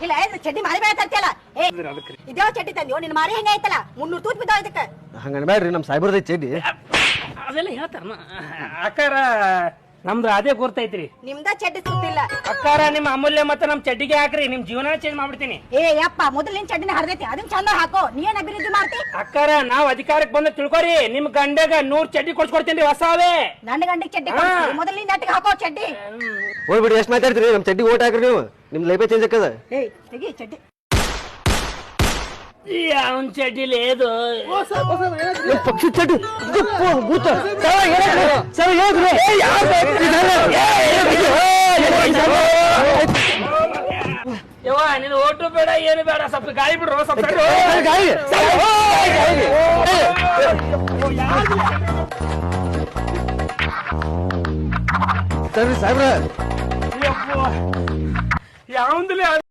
ಇಲ್ಲ ಚಡ್ಡಿ ಮಾರಿ ಬೇಡ ತರ್ತಿಯಲ್ಲ ಇದ್ಯಾವ ಚಡ್ಡಿ ತಂದ್ಯೋ ನಿನ್ ಮಾರಿ ಹೆಂಗ ಐತಲ್ಲ 300 ತೂತ್ ಬಿದ್ದಾವ ಇದಕ್ಕ ಹಂಗ ಬೇಡ್ರಿ ನಮ್ ಸಾಯ್ಬರ್ದೈತಿ ಚಡ್ಡಿ ಅದೆಲ್ಲ ಹೇಳ್ತಾರ ಅಕ್ಕಾರ ನಮ್ದು ಅದೇ ಗುರ್ತೈತ್ರಿ ನಿಮ್ದ ಚಡ್ಡಿ ಸುತ್ತಿಲ್ಲ ಅಕ್ಕಾರ ನಿಮ್ ಅಮೂಲ್ಯ ಮತ್ತ ನಮ್ ಚಡ್ಡಿಗೆ ಹಾಕ್ರಿ ನಿಮ್ ಜೀವನ ಚೇಂಜ್ ಮಾಡ್ಬಿಡ್ತೀನಿ ಏ ಯಪ್ಪ ಮೊದಲು ನಿನ್ ಚಡ್ಡಿನ ಹರಿದೈತಿ ಅದನ್ನ ಚಂದ ಹಾಕೋ ನೀ ಏನ್ ಅಭಿವೃದ್ಧಿ ಮಾಡ್ತಿ ಅಕ್ಕಾರ ನಾವ್ ಅಧಿಕಾರಕ್ಕೆ ಬಂದ ತಿಳ್ಕೊರಿ ನಿಮ್ ಗಂಡಗ 100 ಚಡ್ಡಿ ಕೊಡ್ಸ್ಕೊಡ್ತೇನ್ರಿ ಹೊಸಾವೇ ಗಂಡಿಗೆ ಚಡ್ಡಿ ಮೊದಲು ನಿನ್ ನೆಟ್ಟಿಗೆ ಹಾಕೋ ಚಡ್ಡಿ ಹೋಗ್ಬಿಡಿ ಎಷ್ಟ್ ಮಾತಾಡ್ತೀರಿ ನಮ್ ಚಡ್ಡಿ ಓಟ್ ಹಾಕ್ರಿ ನೀವು ನಿಮ್ ಲೈಫೇ ಚೇಂಜ್ ಆಕದ ಏ ತೆಗಿ ಚಡ್ಡಿ ಅವನ್ ಚಡ್ಡಿ ಲೇದು ಪಕ್ಷಿ ಚಡ್ಡಿ ಭೂತ ಯವ್ವ ನೀನು ಓಟು ಬೇಡ ಏನು ಬೇಡ ಸ್ವಲ್ಪ ಗಾಳಿ ಬಿಡ್ರು ಸ್ವಲ್ಪ ಸಾಹೇಬ್ರ ಯಾವಂದಿಲ್ಲ